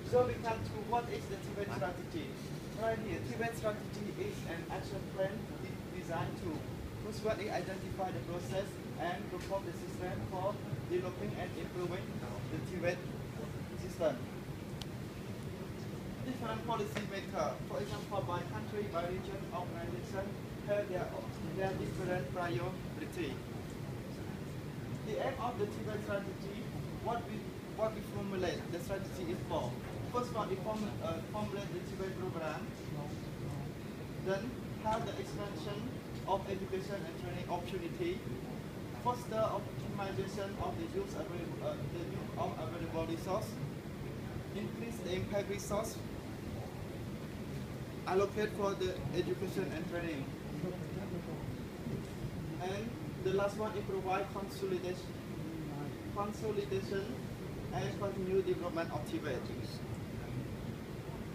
So we come to what is the TVET strategy. Right here, TVET strategy is an action plan designed to firstly identify the process and perform the system for developing and improving the TVET system. Different policy maker, for example, by country, by region, organization, have their different priority. The aim of the TVET strategy, what we formulate the strategy is for. First one, we formulate the TVET program. Then have the expansion of education and training opportunity. Foster optimization of the use of available resource. Increase the impact resource. Allocate for the education and training. And the last one is provide consolidation and continued development of TVET.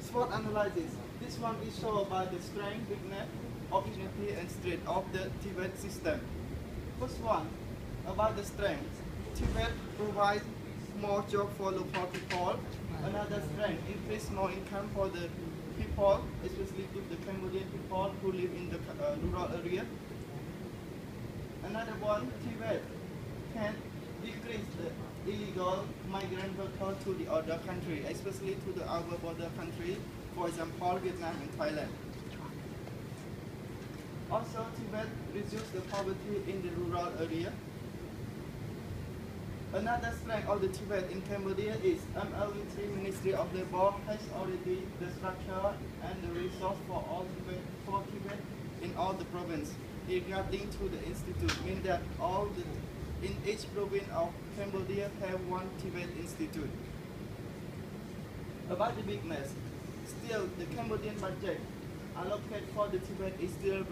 SWOT analysis. This one is shown by the strength, weakness, opportunity, and strength of the TVET system. First one, about the strength. TVET provides more job for local people. Another strength, increase more income for the people, especially to the Cambodian people who live in the rural area. Another one, TVET can decrease the illegal migrant workers to the other country, especially to the our border country, for example, Vietnam and Thailand. Also, TVET reduce the poverty in the rural area. Another strength of the TVET in Cambodia is MLT Ministry of Labour has already the structure and the resource for all TVET in all the province. Regarding to the institute, means that in each province of Cambodia have one TVET institute. About the bigness, still the Cambodian budget allocated for the TVET is still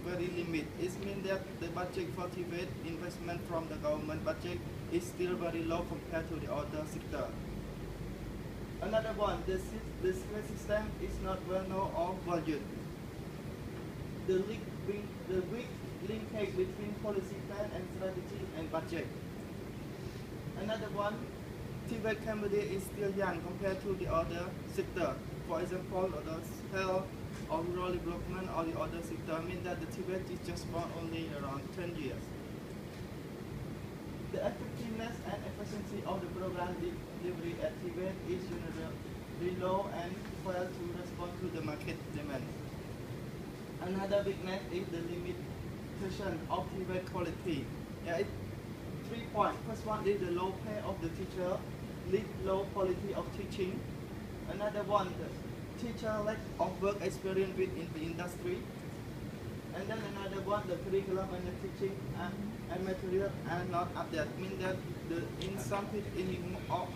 very limited. It means that the budget for TVET investment from the government budget is still very low compared to the other sector. Another one, the TVET system is not well known or valued. The weak linkage between policy plan and strategy and budget. Another one, TVET Cambodia is still young compared to the other sector. For example, the health or rural development or the other sector means that the TVET is just born only around 10 years. The effectiveness and efficiency of the program delivery at TVET is generally low and fail to respond to the market demand. Another weakness is the limitation of TVET quality. It's 3 points. First one is the low pay of the teacher, lead low quality of teaching. Another one, the teacher lack of work experience within the industry. And then another one, the curriculum and the teaching and material are not updated. Means that in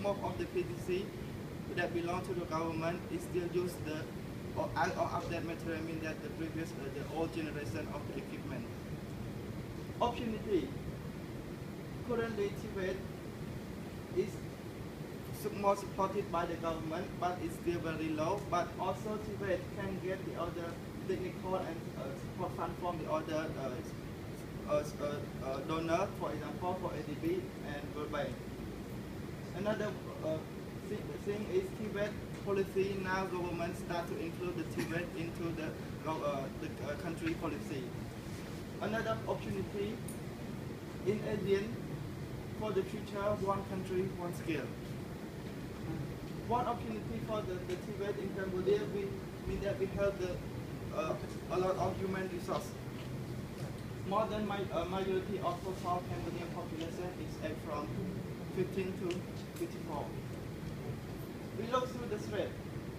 most of the PTC that belong to the government is still use the or update material, means that the previous the old generation of the equipment. Opportunity. Currently, TVET is more supported by the government, but it's still very low. But also, TVET can get the other technical and support fund from the other donor, for example, for ADB and World Bank. Another thing is TVET policy. Now, government start to include the TVET into the country policy. Another opportunity in ASEAN for the future, one country, one skill. One opportunity for the TVET in Cambodia, we mean that we have a lot of human resource. More than majority of total Cambodian population is aged from 15 to 54. We look through the threat.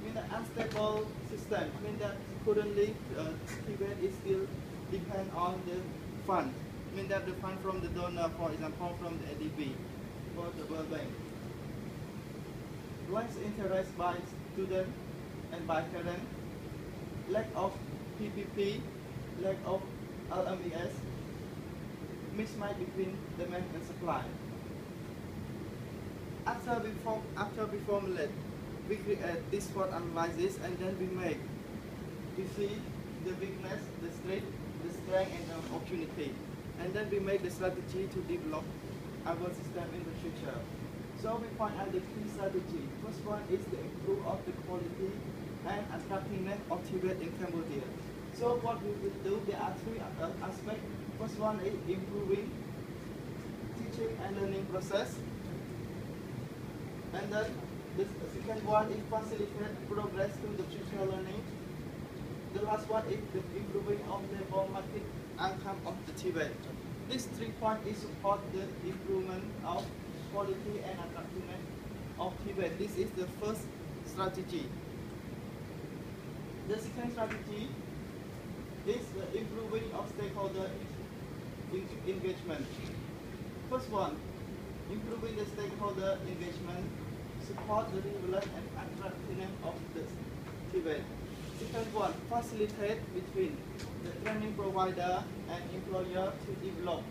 Mean the unstable system. Mean that currently TVET is still depend on the fund. Mean that the fund from the donor, for example, from the ADB, for the World Bank. Less interest by student and by parent, lack of PPP, lack of LMES, mismatch between demand and supply. After we formulate, we create this SWOT analysis, and then we see the weakness, the strength and the opportunity, and then we make the strategy to develop our system in the future. So we point out the key strategy. First one is the improve of the quality and attractiveness of TVET in Cambodia. So what we will do, there are three aspects. First one is improving teaching and learning process. And then the second one is facilitate progress to the future learning. The last one is the improving of the market outcome of the TVET. These 3 points is support the improvement of quality and attractiveness of TVET. This is the first strategy. The second strategy is the improving of stakeholder engagement. First one, improving the stakeholder engagement, support the relevance and attractiveness of the TVET. Second one, facilitate between the training provider and employer to develop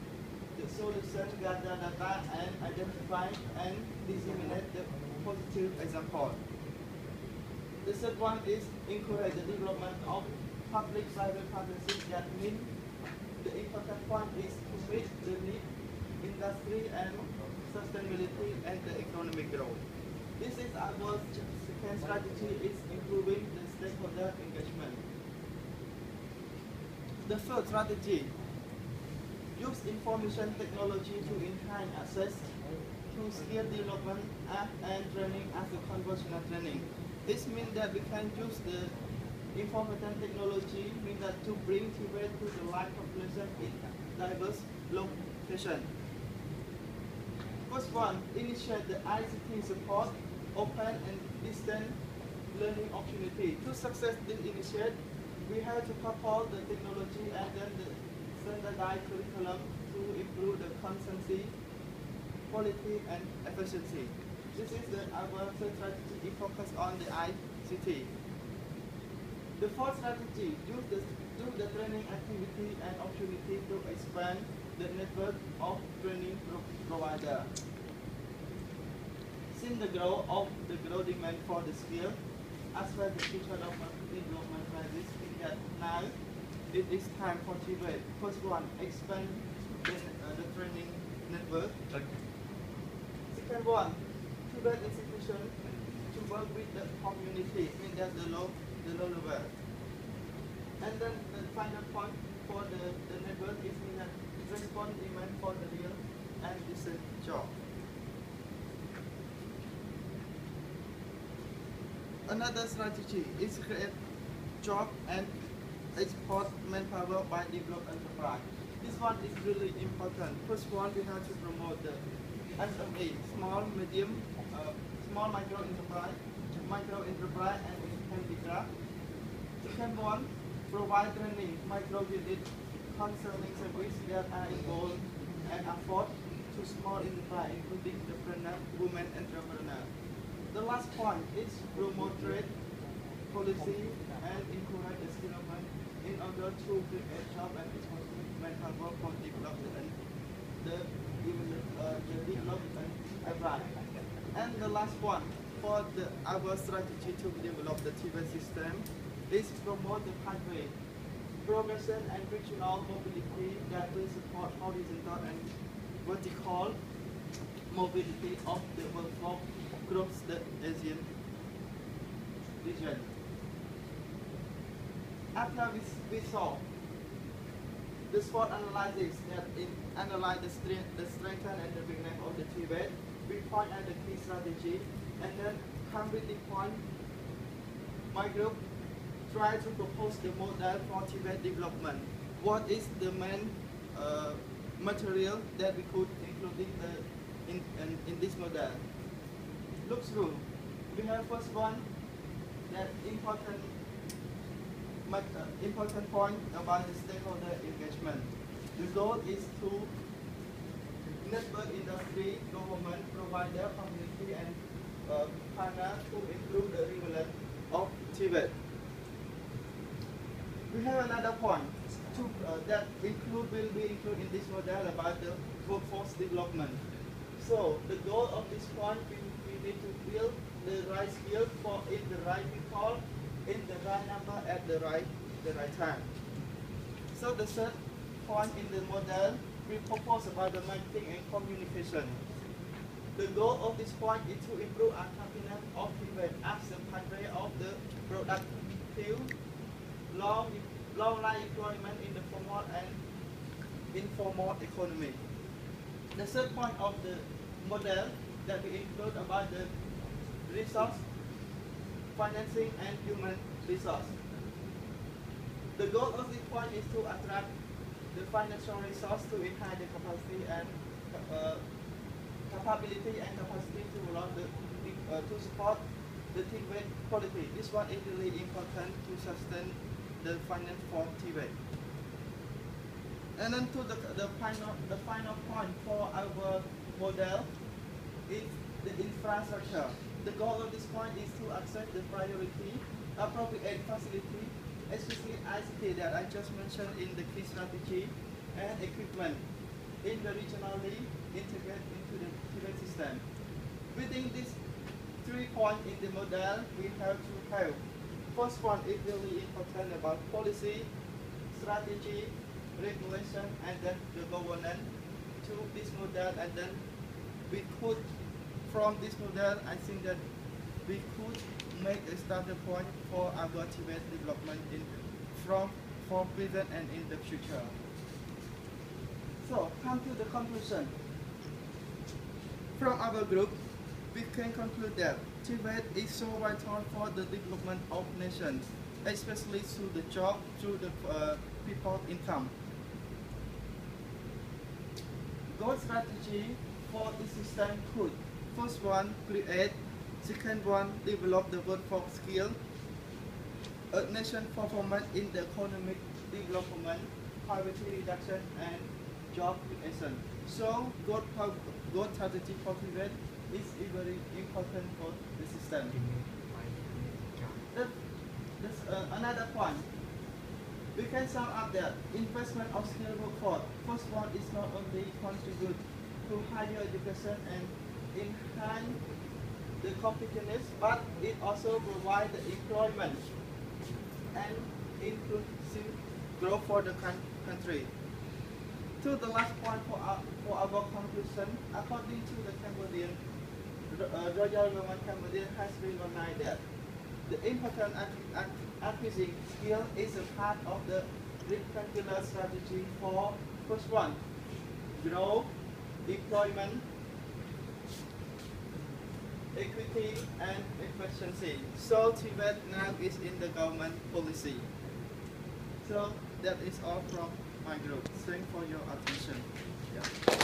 the solution, gather data, and identify and disseminate the positive example. The third one is encourage the development of public-private partnerships. That means the important point is to meet the need, industry, and sustainability and the economic growth. This is our second strategy, is improving the stakeholder engagement. The third strategy, use information technology to enhance access to skill development and training as a conversational training. This means that we can use the information technology, means that to bring TVET to the live population in diverse locations. First one, initiate the ICT support, open and distance learning opportunity. To success this initiative, we have to couple the technology and then the standardized curriculum to improve the consistency, quality, and efficiency. This is our third strategy, focus on the ICT. The fourth strategy, use the training activity and opportunity to expand the network of training provider. Since the growth demand for the skill, as well as the future development crisis, that now it is time for TVET. First one, expand the training network. Second one, TVET institution to work with the community, means that the low level. And then the final point for the network is that respond demand for the real and decent job. Another strategy is create job and export manpower by developed enterprise. This one is really important. First one, we have to promote the SME, small micro enterprise and handicraft. Second one, provide training micro unit concerning service that are involved and afford to small enterprise, including entrepreneur, women entrepreneur. The last point is promote trade policy and encourage the development in order to create job and export manpower for development the development enterprise. And the last one for our strategy to develop the TVET system is promote the pathway, progression and regional mobility that will support horizontal and vertical mobility of the workforce across the Asian region. After we saw the SWOT analysis that analyze the strength and the weakness of the TVET, we point out the key strategy, and then come with the point. My group try to propose the model for TVET development. What is the main material that we could include in this model? Look through. We have first one, that important point about the stakeholder engagement. The goal is to network industry, government, provider, community, and partner to improve the relevance of TVET. We have another point that will be included in this model about the workforce development. So the goal of this point, we need to build the right skill for in the right people, in the right number at the right time. So the third point in the model, we propose about the marketing and communication. The goal of this point is to improve our confidence of TVET as a pathway of the productive long line employment in the formal and informal economy. The third point of the model that we include about the resource, financing and human resource. The goal of this point is to attract the financial resource to enhance the capacity and capability and capacity to support the TVET quality. This one is really important to sustain the finance for TVET. And then to the final point for our model is the infrastructure. The goal of this point is to access the priority, appropriate facility, especially ICT that I just mentioned in the key strategy, and equipment in the regionally integrated into the TVET system. Within these 3 points in the model, we have to have. First one is really important about policy, strategy, regulation, and then the governance to this model, and then we could, from this model, I think that we could make a starting point for our TVET development for present and in the future. So, come to the conclusion. From our group, we can conclude that TVET is so vital for the development of nations, especially through the job, through the people income. Good strategy for the system could: first one, create; second one, develop the workforce skill; a nation performance in the economic development, poverty reduction, and job creation. So, good strategy for TVET is very important for the system. That's another point. We can sum up that investment of skilled workforce. First one is not only contribute to higher education and enhance the competitiveness, but it also provides the employment and inclusive growth for the country. To the last point for our conclusion, according to the Cambodian Royal Government Cambodia has recognized that the important acquisition skill is a part of the rectangular strategy for first one, growth, employment, equity, and efficiency. So TVET now is in the government policy. So that is all from my group. Thanks for your attention. Yeah.